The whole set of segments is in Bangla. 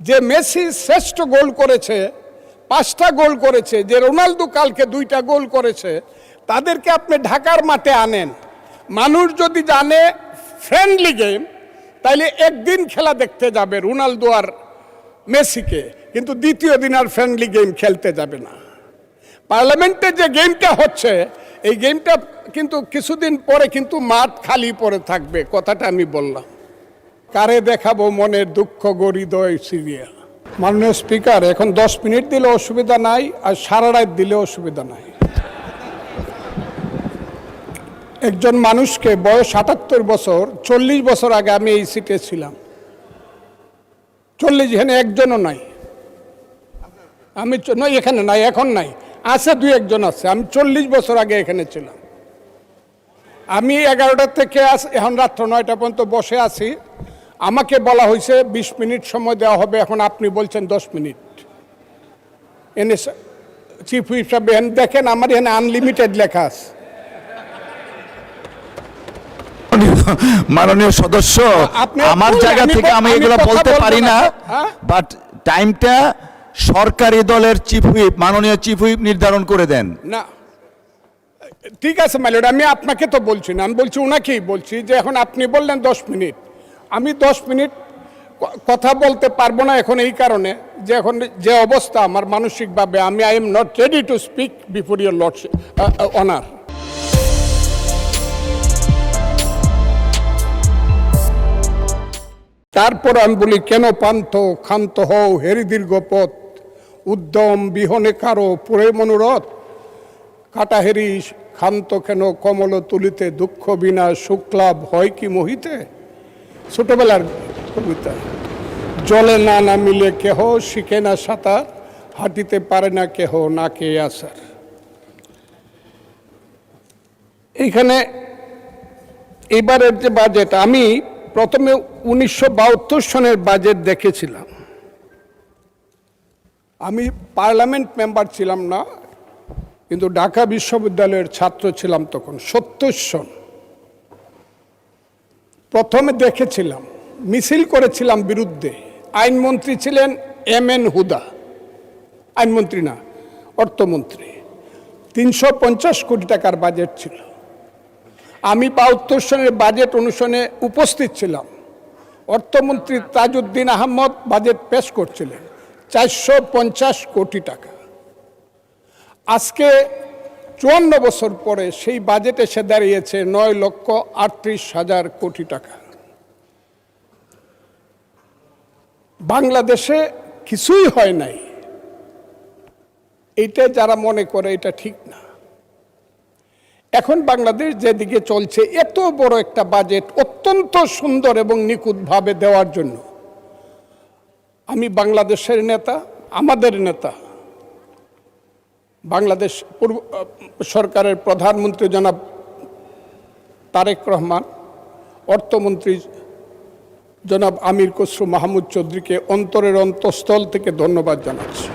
যে মেসি শ্রেষ্ঠ গোল করেছে, 5টা গোল করেছে, যে রোনালদো কালকে 2টা গোল করেছে, তাদেরকে আপনি ঢাকার মাঠে আনেন। মানুষ যদি জানে ফ্রেন্ডলি গেম, তাইলে একদিন খেলা দেখতে যাবে রোনালদো আর মেসিকে, কিন্তু দ্বিতীয় দিন আর ফ্রেন্ডলি গেম খেলতে যাবে না। পার্লামেন্টে যে গেমটা হচ্ছে, এই গেমটা কিন্তু কিছুদিন পরে কিন্তু মাঠ খালি পড়ে থাকবে, কথাটা আমি বললাম। কারে দেখাবো মনের দুঃখ গরিদয় সিরিয়া। মাননীয় স্পিকার, এখন 10 মিনিট দিলে অসুবিধা নাই, আর সারা রাত দিলে অসুবিধা নাই। একজন মানুষকে বয়স 78 বছর, 40 বছর আগে আমি এই সিটে ছিলাম। 40, এখানে একজনও নাই। আমি নয়, এখানে নাই, এখন নাই, আছে 2-1 আছে। আমি 40 বছর আগে এখানে ছিলাম। আমি 11টা থেকে এখন রাত্র 9টা পর্যন্ত বসে আছি। আমাকে বলা হয়েছে 20 মিনিট সময় দেওয়া হবে, এখন আপনি বলছেন 10 মিনিট। এনে চিফ হুইপ সাহেব দেখেন, আমার এখানে আনলিমিটেড লেখা আছে। মাননীয় সদস্য, আমার জায়গা থেকে আমি এগুলো বলতে পারি না, বাট টাইমটা সরকারি দলের চিফ হুইপ, মাননীয় চিফ হুইপ নির্ধারণ করে দেন। না, ঠিক আছে মাইলড, আমি আপনাকে তো বলছি না, আমি বলছি ওনাকেই বলছি যে এখন আপনি বললেন 10 মিনিট, আমি 10 মিনিট কথা বলতে পারবো না এখন, এই কারণে যে এখন যে অবস্থা আমার মানসিকভাবে, আমি I am not ready to speak before your lordship honour. তারপর আমি বলি, কেন পান্থ ক্ষান্ত হও হেরি দীর্ঘ পথ, উদ্যম বিহনে কারো পুরে মনোরথ, কাটাহেরি ক্ষান্ত কেন কমল তুলিতে, দুঃখ বিনা শুক্লাভ হয় কি মোহিতে। ছোটবেলার কবিতা। জলে না নামিলে কেহ শিখে না সাঁতার, হাঁটিতে পারে না কেহ না কে আসার। এইখানে এবারের যে বাজেট, আমি প্রথমে 1972 সনের বাজেট দেখেছিলাম। আমি পার্লামেন্ট মেম্বার ছিলাম না, কিন্তু ঢাকা বিশ্ববিদ্যালয়ের ছাত্র ছিলাম তখন। 70 সন প্রথমে দেখেছিলাম, মিছিল করেছিলাম বিরুদ্ধে। আইনমন্ত্রী ছিলেন MN হুদা, আইনমন্ত্রী না, অর্থমন্ত্রী। 350 কোটি টাকার বাজেট ছিল। আমি 72 সনের বাজেট অনুষ্ঠানে উপস্থিত ছিলাম। অর্থমন্ত্রী তাজউদ্দিন আহমদ বাজেট পেশ করছিলেন, 450 কোটি টাকা। আজকে 54 বছর পরে সেই বাজেট এসে দাঁড়িয়েছে 9,38,000 কোটি টাকা। বাংলাদেশে কিছুই হয় নাই, এইটা যারা মনে করে এটা ঠিক না। এখন বাংলাদেশ যেদিকে চলছে, এত বড় একটা বাজেট অত্যন্ত সুন্দর এবং নিখুঁতভাবে দেওয়ার জন্য আমি বাংলাদেশের নেতা, আমাদের নেতা, বাংলাদেশ সরকারের প্রধানমন্ত্রী জনাব তারেক রহমান, অর্থমন্ত্রী জনাব আমির খসরু মাহমুদ চৌধুরীকে অন্তরের অন্তঃস্থল থেকে ধন্যবাদ জানাচ্ছি।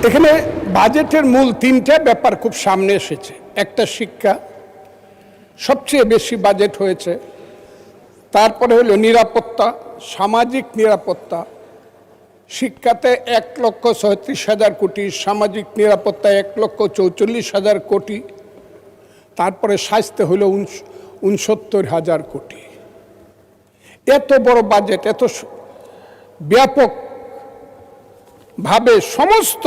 এখানে বাজেটের মূল 3টে ব্যাপার খুব সামনে এসেছে। একটা শিক্ষা, সবচেয়ে বেশি বাজেট হয়েছে। তারপরে হলো নিরাপত্তা, সামাজিক নিরাপত্তা। শিক্ষাতে 1,37,000 কোটি, সামাজিক নিরাপত্তা 1,44,000 কোটি। তারপরে স্বাস্থ্য হলো 69,000 কোটি। এত বড় বাজেট, এত ব্যাপক ভাবে সমস্ত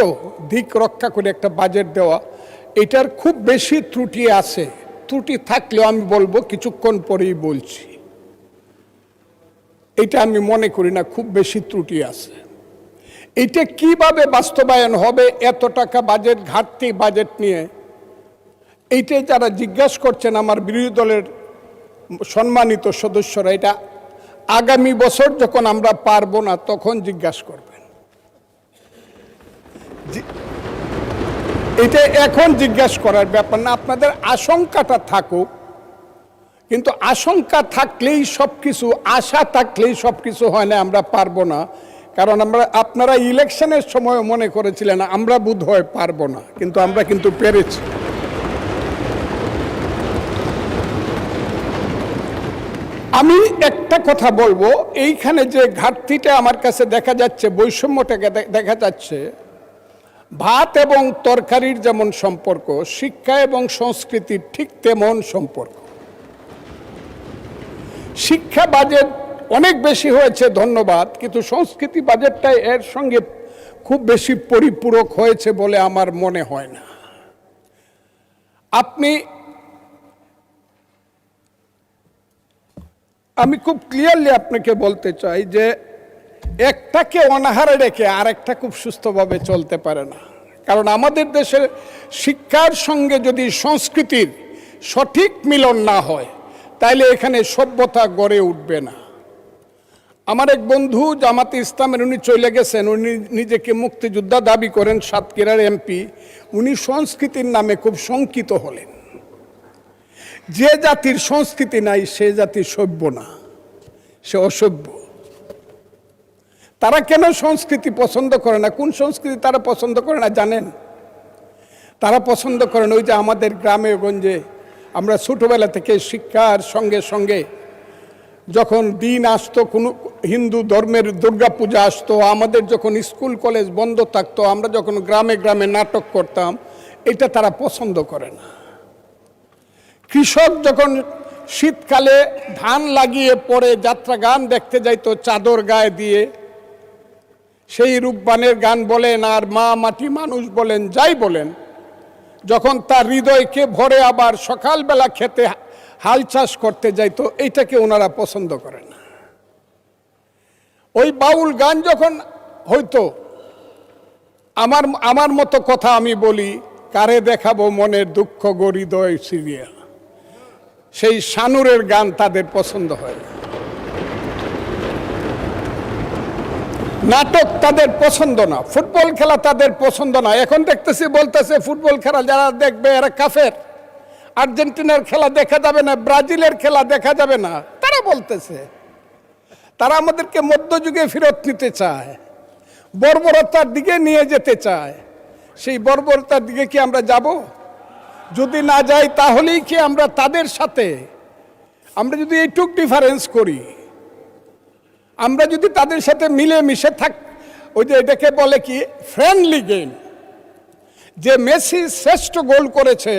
দিক রক্ষা করে একটা বাজেট দেওয়া, এটার খুব বেশি ত্রুটি আছে। ত্রুটি থাকলেও আমি বলবো, কিছুক্ষণ পরেই বলছি, এটা আমি মনে করি না খুব বেশি ত্রুটি আছে। এটা কিভাবে বাস্তবায়ন হবে এত টাকা বাজেট, ঘাটতি বাজেট নিয়ে, এইটাই যারা জিজ্ঞাসা করছেন আমার বিরোধী দলের সম্মানিত সদস্যরা, এটা আগামী বছর যখন আমরা পারবো না তখন জিজ্ঞাসা করবেন। এটা এখন জিজ্ঞাসা করার ব্যাপার না। আপনাদের আশঙ্কাটা থাকুক, কিন্তু আশঙ্কা থাকলেই সব কিছু, আশা থাকলেই সব কিছু হয় না, আমরা পারবো না। কারণ আপনারা ইলেকশনের সময় মনে করেছিলেন আমরা বোধহয় পারবো না, কিন্তু আমরা কিন্তু পেরেছি। আমি একটা কথা বলবো, এইখানে যে ঘাটতিটা আমার কাছে দেখা যাচ্ছে, বৈষম্যটাকে দেখা যাচ্ছে, ভাত এবং তরকারির যেমন সম্পর্ক, শিক্ষা এবং সংস্কৃতির ঠিক তেমন সম্পর্ক। শিক্ষা বাজেট অনেক বেশি হয়েছে, ধন্যবাদ, কিন্তু সংস্কৃতি বাজেটটা এর সঙ্গে খুব বেশি পরিপূরক হয়েছে বলে আমার মনে হয় না। আমি খুব ক্লিয়ারলি আপনাকে বলতে চাই যে একটাকে অনাহারে রেখে আরেকটা খুব সুস্থভাবে চলতে পারে না। কারণ আমাদের দেশের শিক্ষার সঙ্গে যদি সংস্কৃতির সঠিক মিলন না হয়, তাইলে এখানে সভ্যতা গড়ে উঠবে না। আমার এক বন্ধু জামাতে ইসলামের, উনি চলে গেছেন, উনি নিজেকে মুক্তিযোদ্ধা দাবি করেন, সাতক্ষীরার এমপি। উনি সংস্কৃতির নামে খুব শঙ্কিত হলেন। যে জাতির সংস্কৃতি নাই সে জাতি সভ্য না, সে অসভ্য। তারা কেন সংস্কৃতি পছন্দ করে না? কোন সংস্কৃতি তারা পছন্দ করে না জানেন? তারা পছন্দ করেন ওই যে আমাদের গ্রামে গঞ্জে আমরা ছোটবেলা থেকে শিক্ষার সঙ্গে সঙ্গে যখন দিন আসতো, কোনো হিন্দু ধর্মের দুর্গাপূজা আসতো, আমাদের যখন স্কুল কলেজ বন্ধ থাকতো, আমরা যখন গ্রামে গ্রামে নাটক করতাম, এটা তারা পছন্দ করে না। কৃষক যখন শীতকালে ধান লাগিয়ে পরে যাত্রা গান দেখতে যাইতো চাদর গায়ে দিয়ে, সেই রূপবানের গান বলেন আর মা মাটি মানুষ বলেন, যাই বলেন, যখন তার হৃদয়কে ভরে আবার সকালবেলা খেতে হাল চাষ করতে যাইতো, এইটাকে ওনারা পছন্দ করে না। ওই বাউল গান যখন হইতো, আমার মতো কথা আমি বলি, কারে দেখাবো মনের দুঃখ গো হৃদয় সিরিয়া, সেই শানুরের গান তাদের পছন্দ হয় না। নাটক তাদের পছন্দ না, ফুটবল খেলা তাদের পছন্দ না। এখন দেখতেছি বলতেছে ফুটবল খেলা যারা দেখবে এরা কাফের, আর্জেন্টিনার খেলা দেখা যাবে না, ব্রাজিলের খেলা দেখা যাবে না, তারা বলতেছে। তারা আমাদেরকে মধ্যযুগে ফেরত নিতে চায়, বর্বরতার দিকে নিয়ে যেতে চায়। সেই বর্বরতার দিকে কি আমরা যাব? যদি না যাই তাহলেই কি আমরা তাদের সাথে, আমরা যদি এইটুক ডিফারেন্স করি, আমরা যদি তাদের সাথে মিলে মিশে থাক, ওই যে এটাকে বলে কি ফ্রেন্ডলি গেম, যে মেসি শ্রেষ্ঠ গোল করেছে,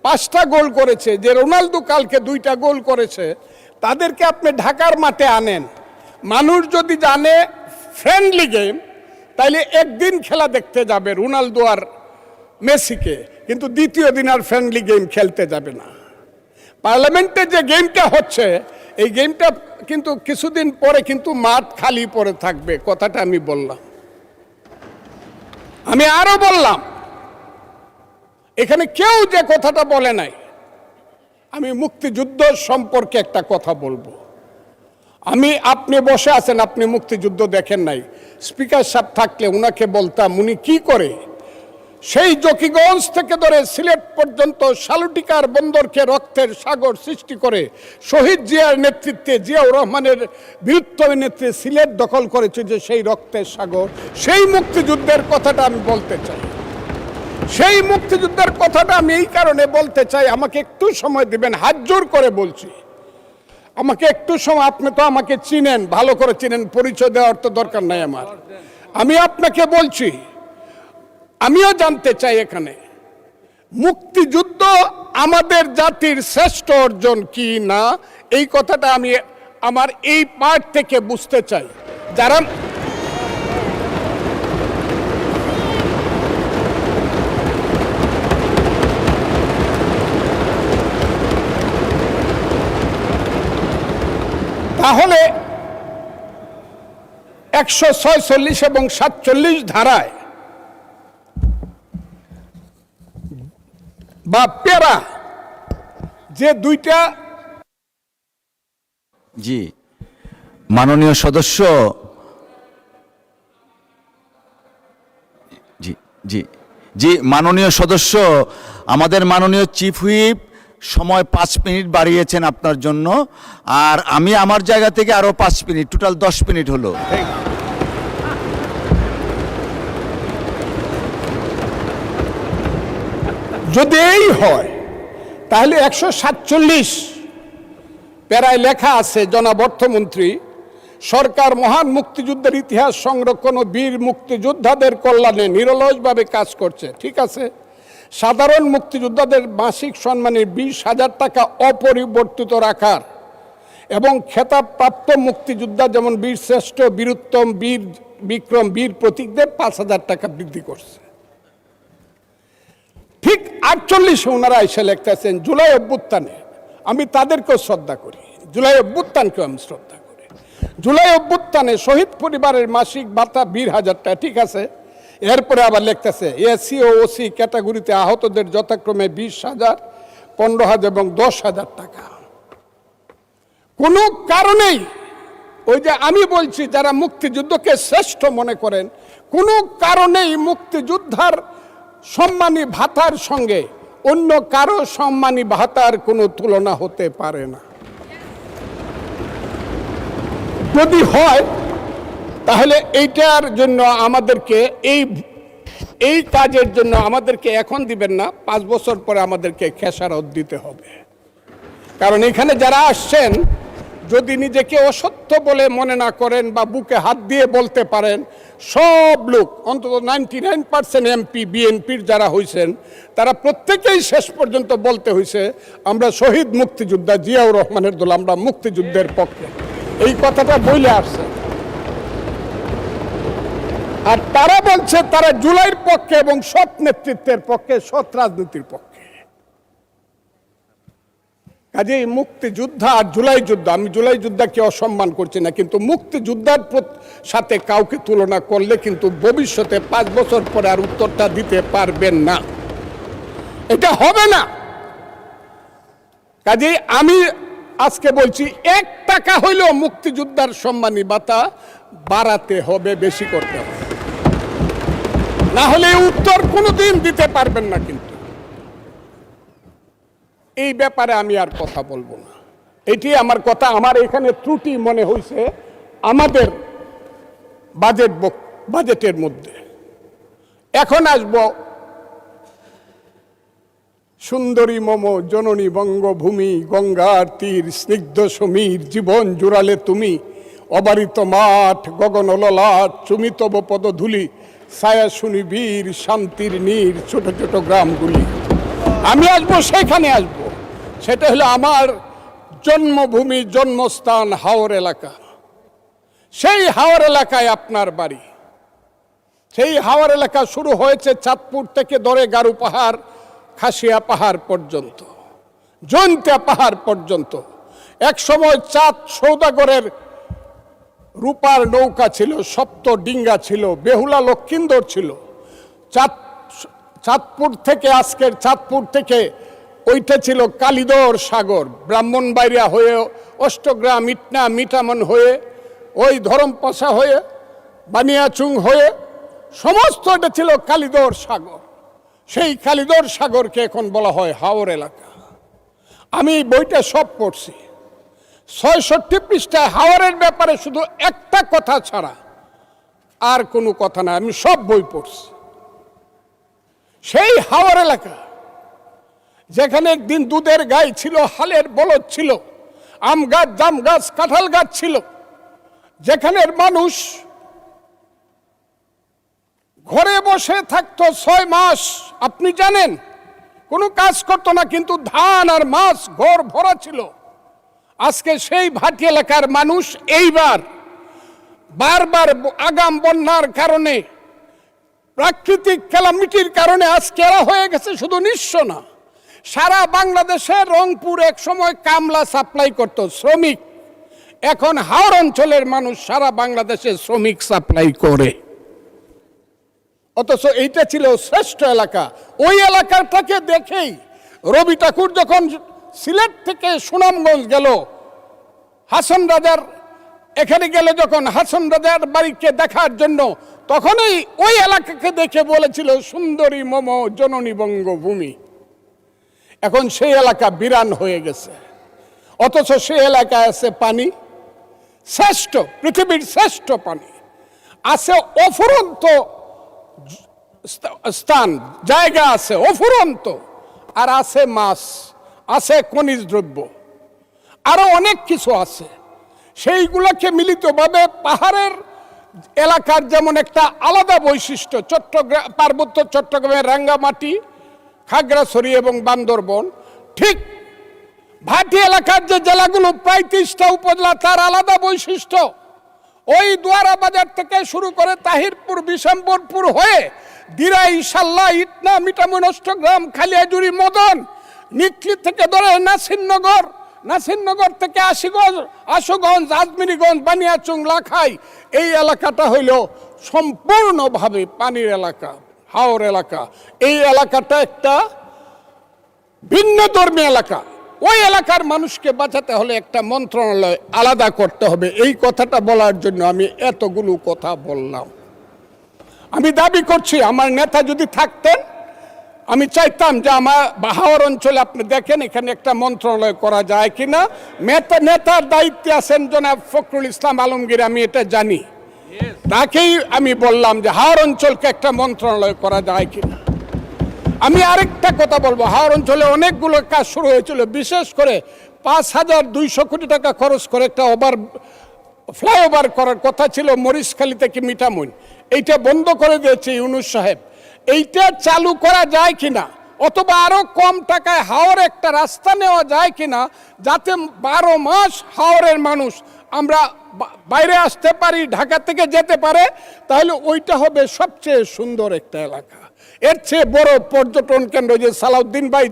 5টা গোল করেছে, যে রোনালদো কালকে 2টা গোল করেছে, তাদেরকে আপনি ঢাকার মাঠে আনেন। মানুষ যদি জানে ফ্রেন্ডলি গেম, তাইলে একদিন খেলা দেখতে যাবে রোনালদো আর মেসিকে, কিন্তু দ্বিতীয় দিন আর ফ্রেন্ডলি গেম খেলতে যাবে না। পার্লামেন্টে যে গেমটা হচ্ছে, এই গেমটা কিন্তু কিছুদিন পরে কিন্তু মাঠ খালি পড়ে থাকবে, কথাটা আমি বললাম। আমি আরো বললাম, এখানে কেউ যে কথাটা বলে নাই, আমি মুক্তিযুদ্ধ সম্পর্কে একটা কথা বলবো। আপনি বসে আছেন, আপনি মুক্তিযুদ্ধ দেখেন নাই, স্পিকার সাহেব থাকলে উনাকে বলতাম উনি কি করে সেই জকিগঞ্জ থেকে ধরে সিলেট পর্যন্ত সালুটিকার বন্দরকে রক্তের সাগর সৃষ্টি করে শহীদ জিয়ার নেতৃত্বে, জিয়াউর রহমানের বীরত্বের নেতৃত্বে সিলেট দখল করেছে, যে সেই রক্তের সাগর, সেই মুক্তিযুদ্ধের কথাটা আমি বলতে চাই। সেই মুক্তিযুদ্ধের কথাটা আমি এই কারণে বলতে চাই, আমাকে একটু সময় দিবেন, হাত জোর করে বলছি, আমাকে একটু সময়। আপনি তো আমাকে চিনেন, ভালো করে চিনেন, পরিচয় দেওয়ার তো দরকার নাই আমার। আমি আপনাকে বলছি, আমিও জানতে চাই এখানে মুক্তিযুদ্ধ আমাদের জাতির শ্রেষ্ঠ অর্জন কি না, এই কথাটা আমি আমার এই পার্ট থেকে বুঝতে চাই। যারা তাহলে 146 এবং 47 ধারায় বা পেরা যে 2টা, জি মাননীয় সদস্য, জি জি জি মাননীয় সদস্য, আমাদের মাননীয় চিফ হুইপ সময় 5 মিনিট বাড়িয়েছেন আপনার জন্য, আর আমি আমার জায়গা থেকে আরো 5 মিনিট, টোটাল 10 মিনিট হলো। যদি এই হয় তাহলে 147 প্যারায় লেখা আছে, জনাব অর্থমন্ত্রী, সরকার মহান মুক্তিযুদ্ধের ইতিহাস সংরক্ষণ ও বীর মুক্তিযোদ্ধাদের কল্যাণে নিরলসভাবে কাজ করছে। ঠিক আছে, সাধারণ মুক্তিযোদ্ধাদের মাসিক সম্মানের 20,000 টাকা অপরিবর্তিত রাখার এবং খেতাবপ্রাপ্ত মুক্তিযোদ্ধা যেমন বীর শ্রেষ্ঠ, বীরুত্তম, বীর বিক্রম, বীর প্রতীকদের 5,000 টাকা বৃদ্ধি করছে। ঠিক 48 ওনারা এসে লিখতেছেন জুলাই অভ্যুত্থানে, আমি তাদেরকেও শ্রদ্ধা করি, জুলাই অভ্যুত্থানকেও আমি শ্রদ্ধা করি। জুলাই অভ্যুত্থানে শহীদ পরিবারের মাসিক ভাতা 20,000 টাকা, ঠিক আছে। এরপরে আবার লিখতেছে এসসি ও ওসি ক্যাটাগরিতে আহতদের যথাক্রমে 20,000, 15,000 এবং 10,000 টাকা। কোনো কারণেই ওই যে আমি বলছি যারা মুক্তিযুদ্ধকে শ্রেষ্ঠ মনে করেন, কোনো কারণেই মুক্তিযোদ্ধার সম্মানী ভাতার সঙ্গে অন্য কারো সম্মানী ভাতার কোনো তুলনা হতে পারে না। যদি হয় তাহলে এইটার জন্য আমাদেরকে এই কাজের জন্য আমাদেরকে এখন দিবেন না, 5 বছর পরে আমাদেরকে খেসারত দিতে হবে। কারণ এখানে যারা আসছেন যদি নিজেকে অসত্য বলে মনে না করেন বা বুকে হাত দিয়ে বলতে পারেন, সব লোক অন্তত 99% এমপি বিএনপির যারা হয়েছেন তারা প্রত্যেকেই শেষ পর্যন্ত বলতে হয়েছে আমরা শহীদ মুক্তিযোদ্ধা জিয়াউর রহমানের দল, আমরা মুক্তিযুদ্ধের পক্ষে, এই কথাটা বলে আসছে। আর তারা বলছে তারা জুলাইয়ের পক্ষে এবং সৎ নেতৃত্বের পক্ষে, সৎ রাজনীতির পক্ষে। কাজেই মুক্তিযোদ্ধা আর জুলাই যুদ্ধ, আমি জুলাই যুদ্ধকে অসম্মান করছি না, কিন্তু মুক্তিযোদ্ধার সাথে কাউকে তুলনা করলে কিন্তু ভবিষ্যতে 5 বছর পরে আর উত্তরটা দিতে পারবেন না, এটা হবে না। কাজেই আমি আজকে বলছি 1 টাকা হইলেও মুক্তিযোদ্ধার সম্মানী ভাতা বাড়াতে হবে, বেশি করতে হবে, না হলে উত্তর কোনোদিন দিতে পারবেন না। কিন্তু এই ব্যাপারে আমি আর কথা বলবো না, এটি আমার কথা। আমার এখানে ত্রুটি মনে হয়েছে আমাদের বাজেটের মধ্যে। এখন আসব সুন্দরী মম জননী বঙ্গভূমি, গঙ্গার তীর স্নিগ্ধ সমীর, জীবন জুড়ালে তুমি, অবারিত মাঠ গগন ললাট, চুমিতব পদধূলি, ছায়া শুনি বীর, শান্তির নীর, ছোট ছোট গ্রামগুলি। আমি আসবো সেখানে, আসবো সেটা হলো আমার জন্মভূমি, জন্মস্থান হাওর এলাকা। সেই হাওর এলাকায় আপনার বাড়ি। সেই হাওর এলাকা শুরু হয়েছে চাঁদপুর থেকে ধরে গারু পাহাড়, খাসিয়া পাহাড় পর্যন্ত, জৈন্তিয়া পাহাড় পর্যন্ত। এক সময় চাঁদ সৌদাগরের রূপার নৌকা ছিল, সপ্ত ডিঙ্গা ছিল, বেহুলা লক্ষিন্দর ছিল। চাঁদপুর থেকে, আজকের চাঁদপুর থেকে ওইটা ছিল কালিদর সাগর, ব্রাহ্মণবাড়িয়া হয়ে, অষ্টগ্রাম, ইটনা, মিঠামন হয়ে, ওই ধরমপাশা হয়ে, বানিয়াচুং হয়ে, সমস্ত এটা ছিল কালিদর সাগর। সেই কালিদর সাগরকে এখন বলা হয় হাওর এলাকা। আমি বইটা সব পড়ছি, 66 পৃষ্ঠায় হাওরের ব্যাপারে শুধু একটা কথা ছাড়া আর কোনো কথা না, আমি সব বই পড়ছি। সেই হাওর এলাকা যেখানে একদিন দুধের গাই ছিল, হালের বলদ ছিল, আম গাছ, জাম গাছ, কাঁঠাল গাছ ছিল, যেখানের মানুষ ঘরে বসে থাকতো 6 মাস। আপনি জানেন কোনো কাজ করতো না, কিন্তু ধান আর মাছ ঘর ভরা ছিল। আজকে সেই ভাটি এলাকার মানুষ এইবার বারবার আগাম বন্যার কারণে, প্রাকৃতিক ক্যালামিটির কারণে আজকে এরা হয়ে গেছে শুধু নিঃস্ব না, সারা বাংলাদেশে রংপুর এক সময় কামলা সাপ্লাই করত, শ্রমিক। এখন হাওর অঞ্চলের মানুষ সারা বাংলাদেশে শ্রমিক সাপ্লাই করে। অথচ এইটা ছিল শ্রেষ্ঠ এলাকা। ওই এলাকাটাকে দেখেই রবি ঠাকুর যখন সিলেট থেকে সুনামগঞ্জ গেল, হাসন রাজার এখানে গেলে যখন হাসন রাজার বাড়িকে দেখার জন্য, তখনই ওই এলাকাকে দেখে বলেছিল সুন্দরী মম জননী বঙ্গভূমি। এখন সেই এলাকা বিরান হয়ে গেছে, অথচ সেই এলাকায় আছে পানি, শ্রেষ্ঠ, পৃথিবীর শ্রেষ্ঠ পানি আছে, অফুরন্ত স্থান, জায়গা আছে অফুরন্ত, আর আছে মাছ, আছে খনিজ দ্রব্য। আরো অনেক কিছু আছে, সেইগুলোকে মিলিতভাবে পাহাড়ের এলাকার যেমন একটা আলাদা বৈশিষ্ট্য, চট্টগ্রাম পার্বত্য চট্টগ্রামের রাঙ্গামাটি, খাগড়াছড়ি এবং বান্দরবন, ঠিক ভাটি এলাকার যে জেলাগুলো প্রায় 30টা উপজেলা, তার আলাদা বৈশিষ্ট্য। ওই দুয়ারা বাজার থেকে শুরু করে তাহিরপুর, বিশম্বরপুর হয়ে দিরাই, ইনশাল্লাহ, ইটনা, মিঠামইন, অষ্টগ্রাম, খালিয়াজুড়ি, মদন, নিকলি থেকে ধরে নাসিরনগর, নাসিরনগর থেকে আশুগঞ্জ, আজমিরিগঞ্জ, বানিয়াচং, লাখাই, এই এলাকাটা হইল সম্পূর্ণভাবে পানির এলাকা, হাওর এলাকা। এই এলাকাটা একটা ভিন্ন ধর্মী এলাকা। ওই এলাকার মানুষকে বাঁচাতে হলে একটা মন্ত্রণালয় আলাদা করতে হবে। এই কথাটা বলার জন্য আমি এতগুলো কথা বললাম। আমি দাবি করছি, আমার নেতা যদি থাকতেন, আমি চাইতাম যে আমার হাওর অঞ্চলে আপনি দেখেন এখানে একটা মন্ত্রণালয় করা যায় কিনা। নেতার দায়িত্বে আছেন জনাব ফখরুল ইসলাম আলমগীর, আমি এটা জানি। তাকেই আমি বললাম যে হাওর অঞ্চলকে একটা মন্ত্রণালয় করা যায় কিনা। আমি আরেকটা কথা বলবো, হাওর অঞ্চলে অনেকগুলো কাজ শুরু হয়েছিল, বিশেষ করে 5200 কোটি টাকা খরচ করে একটা ফ্লাইওভার করার কথা ছিল মরিচখালী থেকে মিঠামইন। এইটা বন্ধ করে দিয়েছে ইউনূস সাহেব। এইটা চালু করা যায় কিনা, অথবা আরো কম টাকায় হাওর একটা রাস্তা নেওয়া যায় কিনা, যাতে 12 মাস হাওরের মানুষ আমরা বাইরে আসতে পারি, ঢাকা থেকে যেতে পারে, তাহলে ওইটা হবে সবচেয়ে সুন্দর একটা এলাকা। এর চেয়ে বড় পর্যটন কেন্দ্র যে সালাউদ্দিন ভাই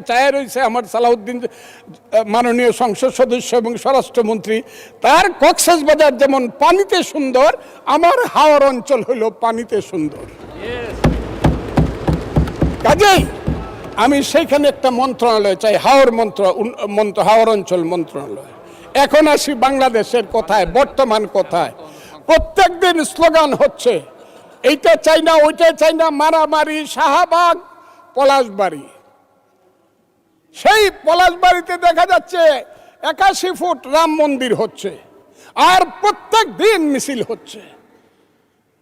চায় রয়েছে, আমার সালাউদ্দিন মাননীয় সংসদ সদস্য এবং স্বরাষ্ট্রমন্ত্রী, তার কক্সবাজার যেমন পানিতে সুন্দর, আমার হাওর অঞ্চল হলো পানিতে সুন্দর। কাজেই আমি সেইখানে একটা মন্ত্রণালয় চাই, হাওর অঞ্চল মন্ত্রণালয়। এখন আসি বাংলাদেশের কথায়, বর্তমান কথায়। প্রত্যেক দিন স্লোগান হচ্ছে এইটা চাই না, ওইটা চাই না, মারামারি, শাহবাগ, পলাশবাড়ি। সেই পলাশবাড়িতে দেখা যাচ্ছে 81 ফুট রাম মন্দির হচ্ছে, আর প্রত্যেক দিন মিছিল হচ্ছে।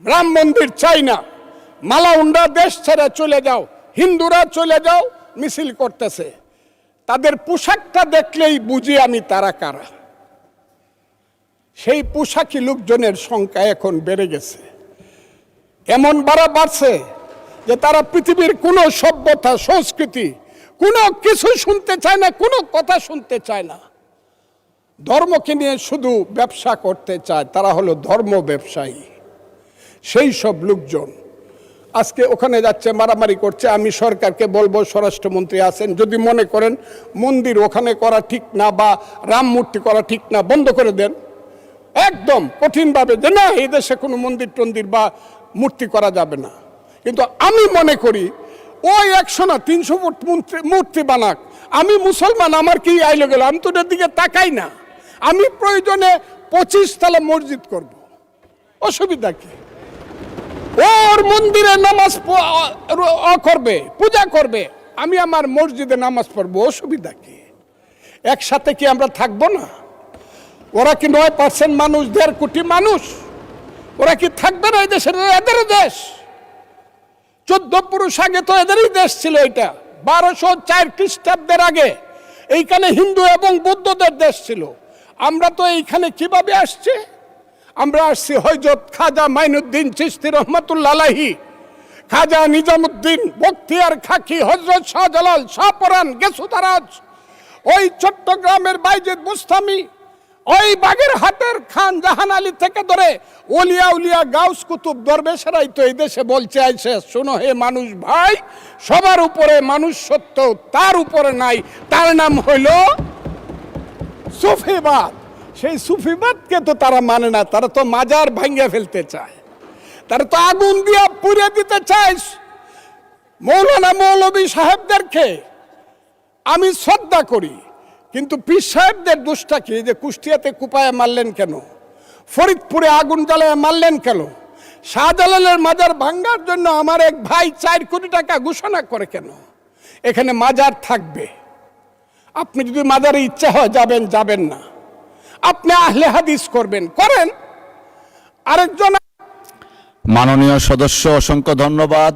রাম মন্দির চাই না, মালাউন্ডা দেশ ছেড়ে চলে যাও, হিন্দুরা চলে যাও, মিছিল করতেছে। তাদের পোশাকটা দেখলেই বুঝি আমি তারা কারা। সেই পোশাকি লোকজনের সংখ্যা এখন বেড়ে গেছে, এমন বাড়ছে যে তারা পৃথিবীর কোনো সভ্যতা, সংস্কৃতি, কোনো কিছু শুনতে চায় না, কোনো কথা শুনতে চায় না। ধর্মকে নিয়ে শুধু ব্যবসা করতে চায়, তারা হলো ধর্ম ব্যবসায়ী। সেই সব লোকজন আজকে ওখানে যাচ্ছে, মারামারি করছে। আমি সরকারকে বলবো, স্বরাষ্ট্রমন্ত্রী আছেন, যদি মনে করেন মন্দির ওখানে করা ঠিক না বা রাম মূর্তি করা ঠিক না, বন্ধ করে দেন একদম কঠিনভাবে, যে না, এই দেশে কোনো মন্দির টন্দির বা মূর্তি করা যাবে না। কিন্তু আমি মনে করি ওই 100 না 300 ফুট মূর্তি বানাক, আমি মুসলমান, আমার কি আইলো গেল, আমি তো ওটার দিকে তাকাই না। আমি প্রয়োজনে 25 তলা মসজিদ করব, অসুবিধা কি? ওর মন্দিরে নামাজ করবে, পূজা করবে, আমি আমার মসজিদে নামাজ পড়বো, অসুবিধা কি? একসাথে কি আমরা থাকবো না? ওরা কি 9% মানুষ, 1.5 কোটি মানুষ, ওরা কি থাকবে না এই দেশের? এদের দেশ। 14 পুরুষ আগে তো এদেরই দেশ ছিল। এটা 1204 খ্রিস্টাব্দের আগে এইখানে হিন্দু এবং বৌদ্ধদের দেশ ছিল। আমরা তো এইখানে কিভাবে আসছি? আমরা আসছি হযরত খাজা মাইনুদ্দিন চিশতি রহমাতুল্লাহ আলাইহি, খাজা নিজামুদ্দিন বখতিয়ার খাকি, হযরত শাহজালাল, শাহপরান, গেসুদারাজ, ওই চট্টগ্রামের বাইজিদ বুস্তামি, ওই বাগেরহাটের খান জাহান আলী থেকে ধরে ওলিয়া উলিয়া, গাউস কুতুব, দরবেশেরাই তো এই দেশে বলছে আইসে, শোনো হে মানুষ ভাই, সবার উপরে মানুষ সত্য, তার উপরে নাই, তার নাম হইল সুফিবাদ। সেই সুফিবাদকে তো তারা মানে না, তারা তো মাজার ভাঙ্গে ফেলতে চায়, তারা তো আগুন দিয়া পুড়ে দিতে চায়। মৌলানা মৌলভী সাহেবদেরকে আমি শ্রদ্ধা করি, কিন্তু পীর সাহেবদের দোষটা কি? যে কুষ্টিয়াতে কুপায় মারলেন কেন? ফরিদপুরে আগুন জ্বালায় মারলেন কেন? শাহজালালের মাজার ভাঙ্গার জন্য আমার এক ভাই 4 কোটি টাকা ঘোষণা করে কেন? এখানে মাজার থাকবে, আপনি যদি মাজারে ইচ্ছা হয় যাবেন, যাবেন না। আপনি আহলে হাদিস করবেন, করেন। আরেকজন মাননীয় সদস্য, অসংখ্য ধন্যবাদ।